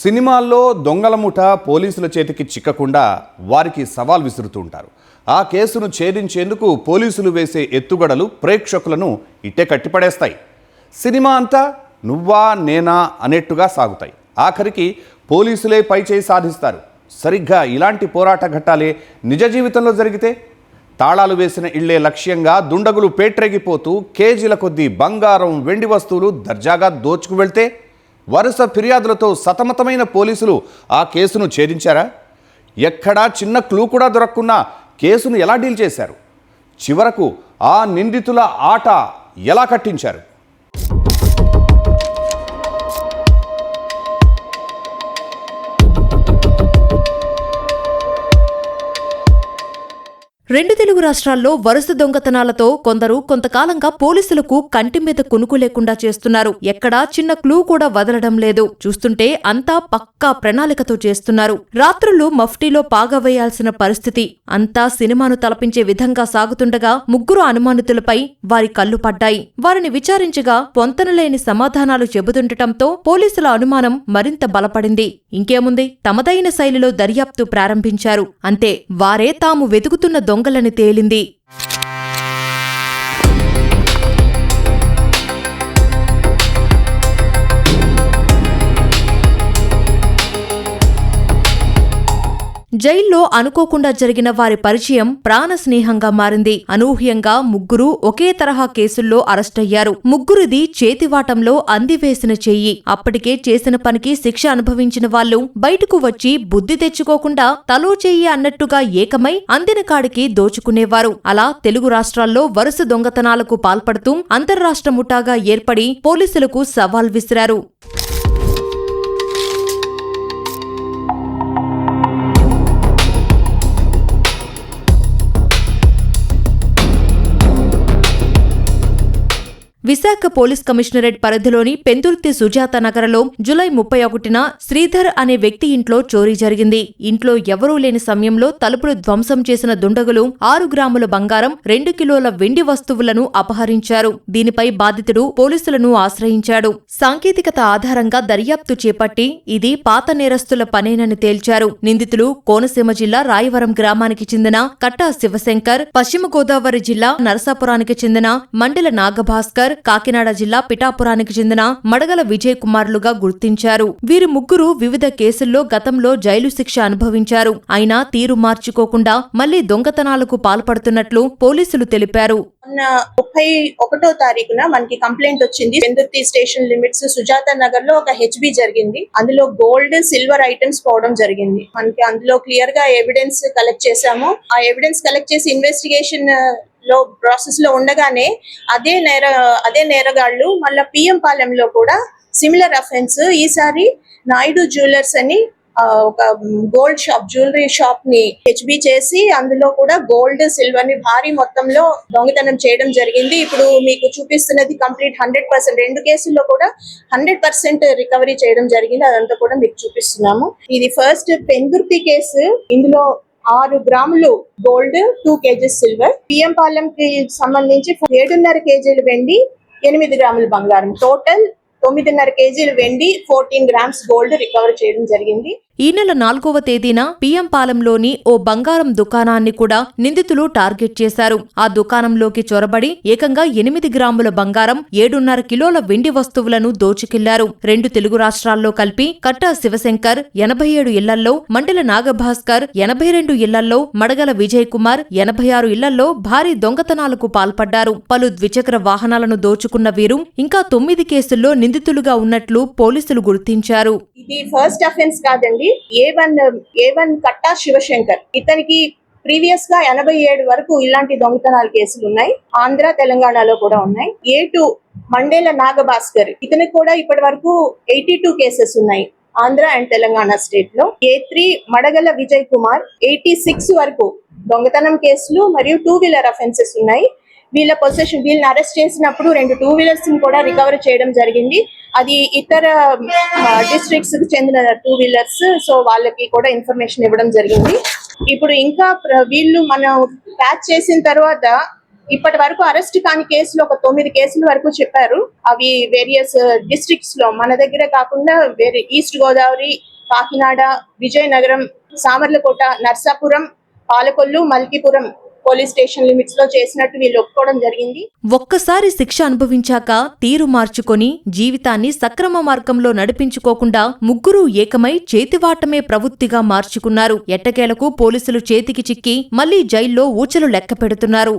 సినిమాల్లో దొంగల ముఠ పోలీసుల చేతికి చిక్కకుండా వారికి సవాల్ విసురుతూ ఉంటారు. ఆ కేసును ఛేదించేందుకు పోలీసులు వేసే ఎత్తుగడలు ప్రేక్షకులను ఇట్టే కట్టిపడేస్తాయి. సినిమా అంతా నువ్వా నేనా అనేట్టుగా సాగుతాయి. ఆఖరికి పోలీసులే పైచేయి సాధిస్తారు. సరిగ్గా ఇలాంటి పోరాట ఘట్టాలే నిజ జీవితంలో జరిగితే తాళాలు వేసిన ఇళ్లే లక్ష్యంగా దుండగులు పేట్రెగిపోతూ కేజీల కొద్దీ బంగారం వెండి వస్తువులు దర్జాగా దోచుకు వెళ్తే వరుస ఫిర్యాదులతో సతమతమైన పోలీసులు ఆ కేసును ఛేదించారా? ఎక్కడా చిన్న క్లూ కూడా దొరకకుండా కేసును ఎలా డీల్ చేశారు? చివరకు ఆ నిందితుల ఆట ఎలా కట్టించారు? రెండు తెలుగు రాష్ట్రాల్లో వరుస దొంగతనాలతో కొందరు కొంతకాలంగా పోలీసులకు కంటి మీద కునుకు లేకుండా చేస్తున్నారు. ఎక్కడా చిన్న క్లూ కూడా వదలడం లేదు. చూస్తుంటే అంతా పక్కా ప్రణాళికతో చేస్తున్నారు. రాత్రులు మఫ్టీలో పాగా వేయాల్సిన పరిస్థితి. అంతా సినిమాను తలపించే విధంగా సాగుతుండగా ముగ్గురు అనుమానితులపై వారి కళ్ళు పడ్డాయి. వారిని విచారించగా పొంతనలేని సమాధానాలు చెబుతుండటంతో పోలీసుల అనుమానం మరింత బలపడింది. ఇంకేముంది, తమదైన శైలిలో దర్యాప్తు ప్రారంభించారు. అంతే, వారే తాము వెతుకుతున్న దొంగలని తేలింది. జైల్లో అనుకోకుండా జరిగిన వారి పరిచయం ప్రాణస్నేహంగా మారింది. అనూహ్యంగా ముగ్గురు ఒకే తరహా కేసుల్లో అరెస్టయ్యారు. ముగ్గురిది చేతివాటంలో అందివేసిన చెయ్యి. అప్పటికే చేసిన పనికి శిక్ష అనుభవించిన వాళ్లు బయటకు వచ్చి బుద్ధి తెచ్చుకోకుండా తలో చెయ్యి అన్నట్టుగా ఏకమై అందిన కాడికి దోచుకునేవారు. అలా తెలుగు రాష్ట్రాల్లో వరుస దొంగతనాలకు పాల్పడుతూ అంతర్రాష్ట్ర ముఠాగా ఏర్పడి పోలీసులకు సవాల్ విసిరారు. విశాఖ పోలీస్ కమిషనరేట్ పరిధిలోని పెందుర్తి సుజాత నగర్లో జూలై 31న శ్రీధర్ అనే వ్యక్తి ఇంట్లో చోరీ జరిగింది. ఇంట్లో ఎవరూ లేని సమయంలో తలుపులు ధ్వంసం చేసిన దుండగులు 6 గ్రాముల బంగారం, 2 కిలోల వెండి వస్తువులను అపహరించారు. దీనిపై బాధితుడు పోలీసులను ఆశ్రయించాడు. సాంకేతికత ఆధారంగా దర్యాప్తు చేపట్టి ఇది పాత నేరస్తుల పనేనని తేల్చారు. నిందితులు కోనసీమ జిల్లా రాయవరం గ్రామానికి చెందిన కట్టా శివశంకర్, పశ్చిమ గోదావరి జిల్లా నరసాపురానికి చెందిన మండల నాగభాస్కర్, కాకినాడ జిల్లా పిఠాపురానికి చెందిన మడగల విజయ్ కుమార్లుగా గుర్తించారు. వీరి ముగ్గురు వివిధ కేసుల్లో గతంలో జైలు శిక్ష అనుభవించారు. అయినా తీరు మార్చుకోకుండా మళ్లీ దొంగతనాలకు పాల్పడుతున్నట్లు పోలీసులు తెలిపారు. 31వ తారీఖున మనకి కంప్లైంట్ వచ్చింది. పెందుర్తి స్టేషన్ లిమిట్స్ సుజాత నగర్ లో ఒక హెచ్బి జరిగింది. అందులో గోల్డ్, సిల్వర్ ఐటమ్స్ పోవడం జరిగింది. మనకి అందులో క్లియర్ గా ఎవిడెన్స్ కలెక్ట్ చేశాము. ఆ ఎవిడెన్స్ కలెక్ట్ చేసి ఇన్వెస్టిగేషన్ లో ప్రాసెస్ లో ఉండగానే అదే నేరగాళ్లు మళ్ళా పిఎం పాలెంలో కూడా సిమిలర్ అఫెన్స్, ఈసారి నాయుడు జ్యువెలర్స్ అని ఒక గోల్డ్ షాప్, జ్యువెలరీ షాప్ ని హెచ్బి చేసి అందులో కూడా గోల్డ్, సిల్వర్ ని భారీ మొత్తంలో దొంగతనం చేయడం జరిగింది. ఇప్పుడు మీకు చూపిస్తున్నది కంప్లీట్ 100%. 2 కేసుల్లో కూడా 100% రికవరీ చేయడం జరిగింది. అదంతా కూడా మీకు చూపిస్తున్నాము. ఇది ఫస్ట్ పెందుర్తి కేసు. ఇందులో 6 గ్రాములు gold, 2 kgs silver. PM Palem కి సంబంధించి 7.5 కేజీలు వెండి, 8 గ్రాముల బంగారం. టోటల్ 9.5 కేజీలు వెండి, 14 గ్రామ్స్ గోల్డ్ రికవర్ చేయడం జరిగింది. ఈ నెల 4వ తేదీన పిఎం పాలెంలోని ఓ బంగారం దుకాణాన్ని కూడా నిందితులు టార్గెట్ చేశారు. ఆ దుకాణంలోకి చొరబడి ఏకంగా 8 గ్రాముల బంగారం, 7.5 కిలోల వెండి వస్తువులను దోచుకెళ్లారు. 2 తెలుగు రాష్ట్రాల్లో కలిపి కట్టా శివశంకర్ 87 ఇళ్లల్లో, మండల నాగభాస్కర్ 82 ఇళ్లల్లో, మడగల విజయ్ కుమార్ 86 ఇళ్లల్లో భారీ దొంగతనాలకు పాల్పడ్డారు. పలు ద్విచక్ర వాహనాలను దోచుకున్న వీరు ఇంకా 9 కేసుల్లో నిందితులుగా ఉన్నట్లు పోలీసులు గుర్తించారు. ఇది ఫస్ట్ అఫెన్స్ కాదండి. A1 కట్టా శివశంకర్, ఇతనికి ప్రీవియస్ గా 87 వరకు ఇలాంటి దొంగతనాల కేసులు ఉన్నాయి. ఆంధ్ర, తెలంగాణలో కూడా ఉన్నాయి. A2 మండేల నాగభాస్కర్, ఇతనికి కూడా ఇప్పటి వరకు 82 కేసెస్ ఉన్నాయి ఆంధ్ర అండ్ తెలంగాణ స్టేట్ లో. A3 మడగల విజయ్ కుమార్, 86 వరకు దొంగతనం కేసులు మరియు 2 వీలర్ అఫెన్సెస్ ఉన్నాయి. వీళ్ళని అరెస్ట్ చేసినప్పుడు 2 2 వీలర్స్ కూడా రికవర్ చేయడం జరిగింది. అది ఇతర డిస్ట్రిక్ట్స్ కి చెందిన 2 వీలర్స్. సో వాళ్ళకి కూడా ఇన్ఫర్మేషన్ ఇవ్వడం జరిగింది. ఇప్పుడు ఇంకా వీళ్ళు మనం క్యాచ్ చేసిన తర్వాత ఇప్పటి వరకు అరెస్ట్ కాని కేసులు ఒక 9 కేసుల వరకు చెప్పారు. అవి వేరియస్ డిస్ట్రిక్ట్స్ లో, మన దగ్గర కాకుండా వేరే east Godavari, Kakinada, Vizianagaram, Samarlakota, Narsapuram, Palakollu, Malkipuram police station limits లో చేసినట్టు వీళ్ళు ఒప్పుకోవడం జరిగింది. ఒక్కసారి శిక్ష అనుభవించాక తీరు మార్చుకొని జీవితాన్ని సక్రమ మార్గంలో నడిపించుకోకుండా ముగ్గురూ ఏకమై చేతివాటమే ప్రవృత్తిగా మార్చుకున్నారు. ఎట్టకేలకు పోలీసులు చేతికి చిక్కి మళ్లీ జైల్లో ఊచలు లెక్క పెడుతున్నారు.